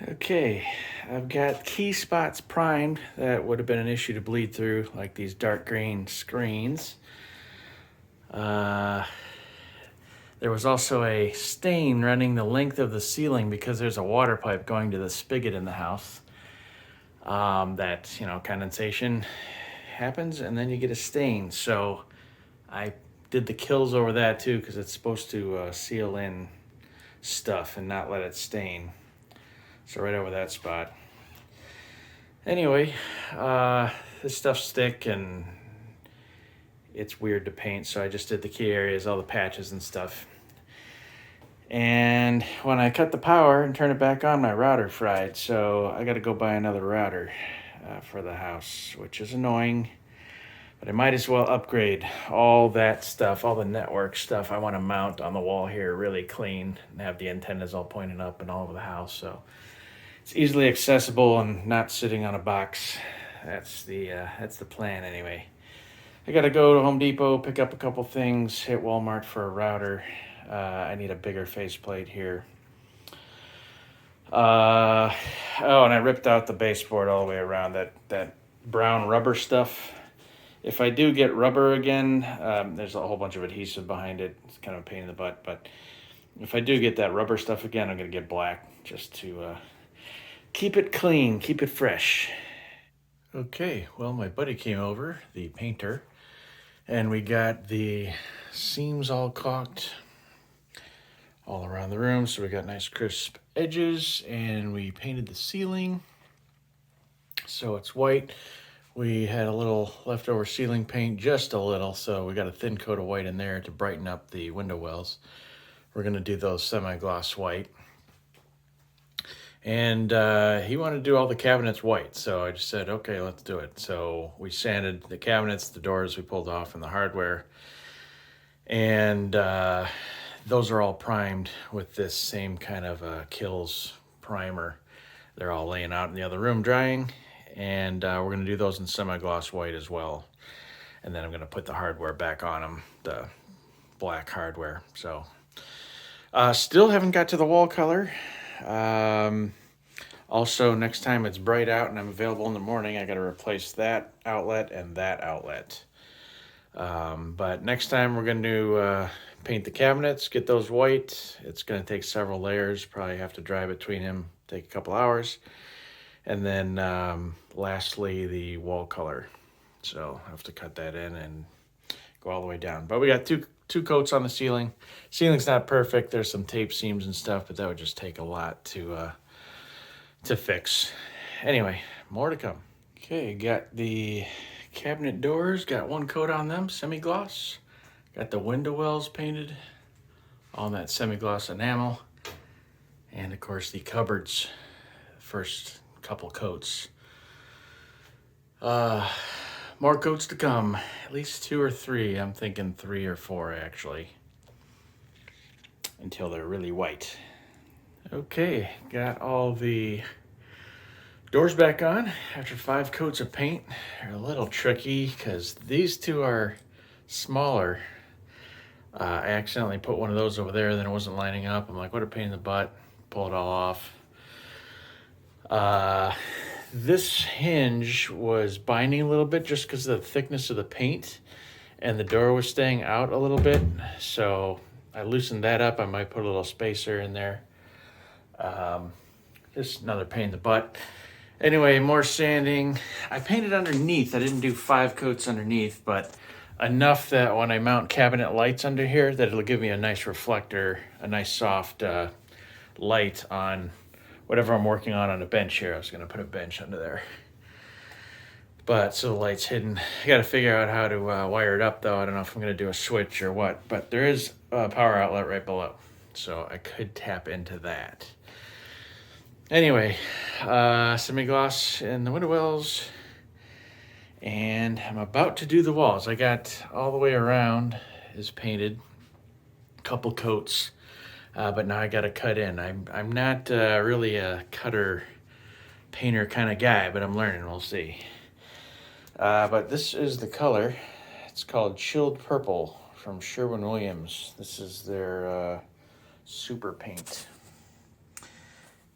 Okay, I've got key spots primed that would have been an issue to bleed through, like these dark green screens. Uh, there was also a stain running the length of the ceiling because there's a water pipe going to the spigot in the house. Condensation happens and then you get a stain. So I did the kills over that too because it's supposed to seal in stuff and not let it stain. So right over that spot. Anyway, this stuff's thick and it's weird to paint, so I just did the key areas, all the patches and stuff. And when I cut the power and turn it back on, my router fried, so I got to go buy another router for the house, which is annoying. But I might as well upgrade all that stuff, all the network stuff I want to mount on the wall here really clean and have the antennas all pointing up and all over the house, so it's easily accessible and not sitting on a box. That's the plan anyway. I gotta go to Home Depot, pick up a couple things, hit Walmart for a router. I need a bigger faceplate here. And I ripped out the baseboard all the way around, that brown rubber stuff. If I do get rubber again, there's a whole bunch of adhesive behind it. It's kind of a pain in the butt, but if I do get that rubber stuff again, I'm gonna get black just to keep it clean, keep it fresh. Okay, well, my buddy came over, the painter, and we got the seams all caulked all around the room. So we got nice crisp edges, and we painted the ceiling so it's white. We had a little leftover ceiling paint, just a little, so we got a thin coat of white in there to brighten up the window wells. We're gonna do those semi-gloss white. And he wanted to do all the cabinets white, so I just said, okay, let's do it. So we sanded the cabinets, the doors we pulled off, and the hardware. And those are all primed with this same kind of Kills primer. They're all laying out in the other room drying, and we're going to do those in semi-gloss white as well. And then I'm going to put the hardware back on them, the black hardware. So still haven't got to the wall color. Also, next time it's bright out and I'm available in the morning, I got to replace that outlet and that outlet. But next time we're going to paint the cabinets, get those white. It's going to take several layers, probably have to dry between them, take a couple hours. And then lastly, the wall color. So I have to cut that in and go all the way down. But we got two coats on the ceiling. Ceiling's not perfect. There's some tape seams and stuff, but that would just take a lot to fix. Anyway, more to come. Okay, got the cabinet doors, got one coat on them, semi-gloss. Got the window wells painted on that semi-gloss enamel. And of course the cupboards, first couple coats. More coats to come, at least 2 or 3. I'm thinking 3 or 4 actually, until they're really white. Okay, got all the doors back on after 5 coats of paint. They're a little tricky because these two are smaller. I accidentally put one of those over there, then it wasn't lining up. I'm like, what a pain in the butt. Pull it all off. This hinge was binding a little bit just because of the thickness of the paint, and the door was staying out a little bit. So I loosened that up. I might put a little spacer in there. Just another pain in the butt. Anyway, more sanding. I painted underneath. I didn't do 5 coats underneath, but enough that when I mount cabinet lights under here, that it'll give me a nice reflector, a nice soft light on whatever I'm working on a bench here. I was gonna put a bench under there, but so the light's hidden. I gotta figure out how to wire it up though. I don't know if I'm gonna do a switch or what, but there is a power outlet right below, so I could tap into that. Anyway, semi-gloss in the window wells, and I'm about to do the walls. I got all the way around is painted, couple coats, but now I got to cut in. I'm not really a cutter painter kind of guy, but I'm learning. We'll see. But this is the color. It's called Chilled Purple from Sherwin-Williams. This is their super paint.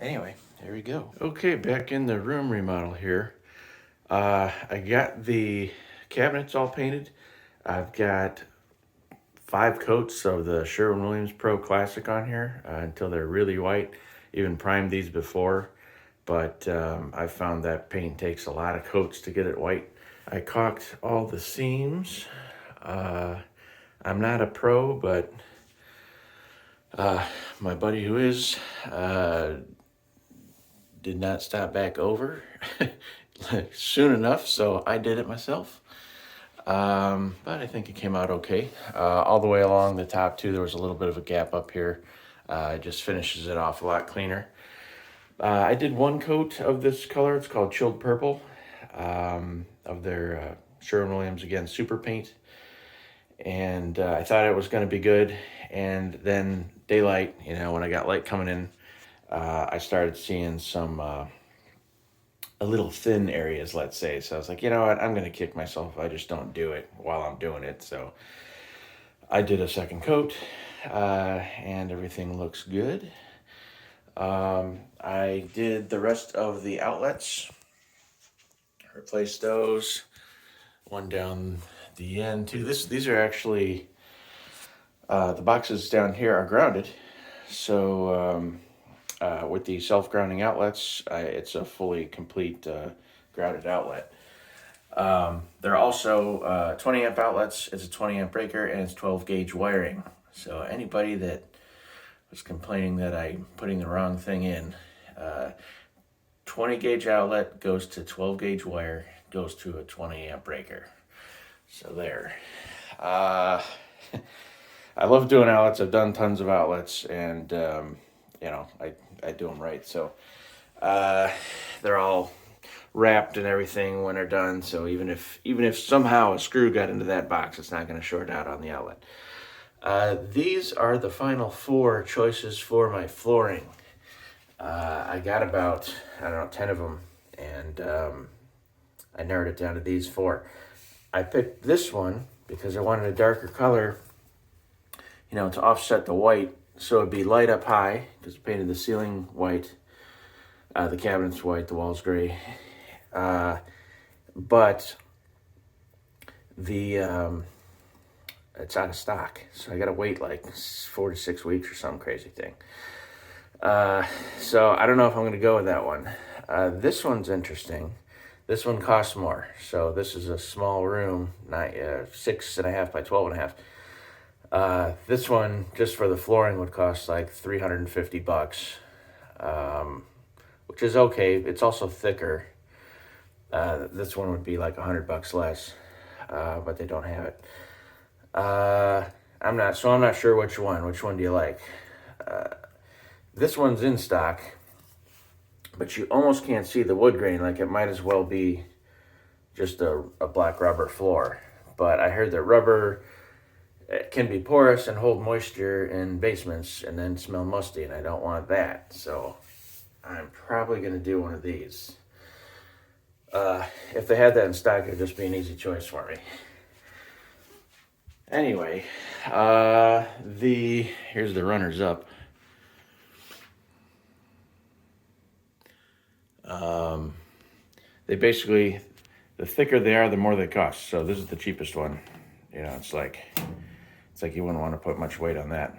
Anyway, there we go. Okay, back in the room remodel here. I got the cabinets all painted. I've got 5 coats of the Sherwin-Williams Pro Classic on here until they're really white. Even primed these before, but I found that paint takes a lot of coats to get it white. I caulked all the seams. I'm not a pro, but my buddy who is did not stop back over soon enough, so I did it myself. But I think it came out okay. All the way along the top too, there was a little bit of a gap up here. It just finishes it off a lot cleaner. I did 1 coat of this color. It's called Chilled Purple, of their Sherwin-Williams, again, super paint. And I thought it was going to be good. And then daylight, when I got light coming in, I started seeing some a little thin areas, let's say. So I was like, you know what, I'm going to kick myself if I just don't do it while I'm doing it. So I did a 2nd coat, and everything looks good. I did the rest of the outlets, replaced those, one down the end too. These are actually, the boxes down here are grounded. So with the self-grounding outlets, it's a fully complete grounded outlet. There are also 20 amp outlets. It's a 20 amp breaker, and it's 12 gauge wiring. So anybody that was complaining that I'm putting the wrong thing in, 20 gauge outlet goes to 12 gauge wire, goes to a 20 amp breaker. So there. I love doing outlets. I've done tons of outlets, and I do them right. So they're all wrapped and everything when they're done. So even if somehow a screw got into that box, it's not going to short out on the outlet. These are the final 4 choices for my flooring. I got about, 10 of them, and I narrowed it down to these 4. I picked this one because I wanted a darker color, to offset the white, so it'd be light up high, because I painted the ceiling white, the cabinet's white, the walls gray, but the it's out of stock, so I gotta wait like 4 to 6 weeks or some crazy thing. So I don't know if I'm gonna go with that one. This one's interesting. This one costs more. So this is a small room, 6.5 by 12.5. This one, just for the flooring, would cost like $350, which is okay. It's also thicker. This one would be like $100 less, but they don't have it. I'm not sure which one. Which one do you like? This one's in stock, but you almost can't see the wood grain. Like, it might as well be just a black rubber floor. But I heard that rubber can be porous and hold moisture in basements and then smell musty, and I don't want that. So I'm probably going to do one of these. If they had that in stock, it would just be an easy choice for me. Anyway, here's the runners up. They basically, the thicker they are, the more they cost. So this is the cheapest one. It's like you wouldn't want to put much weight on that.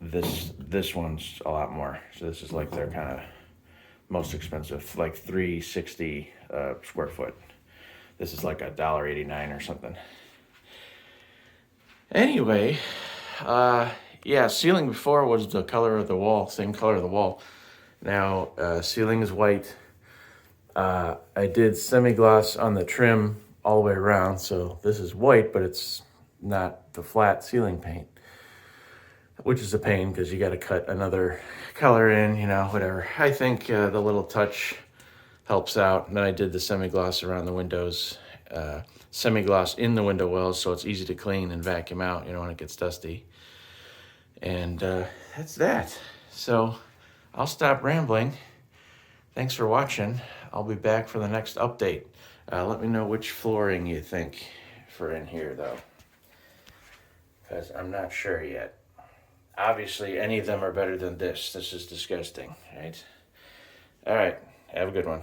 This one's a lot more. So this is like their kind of most expensive, like $3.60 square foot. This is like $1.89 or something. Anyway, ceiling before was the color of the wall, same color of the wall. Now, ceiling is white. I did semi-gloss on the trim all the way around, so this is white, but it's not the flat ceiling paint, which is a pain because you got to cut another color in, whatever. I think the little touch helps out. And then I did the semi-gloss around the windows, semi-gloss in the window wells, so it's easy to clean and vacuum out, when it gets dusty. And that's that. So I'll stop rambling. Thanks for watching. I'll be back for the next update. Let me know which flooring you think for in here, though, because I'm not sure yet. Obviously, any of them are better than this. This is disgusting, right? All right. Have a good one.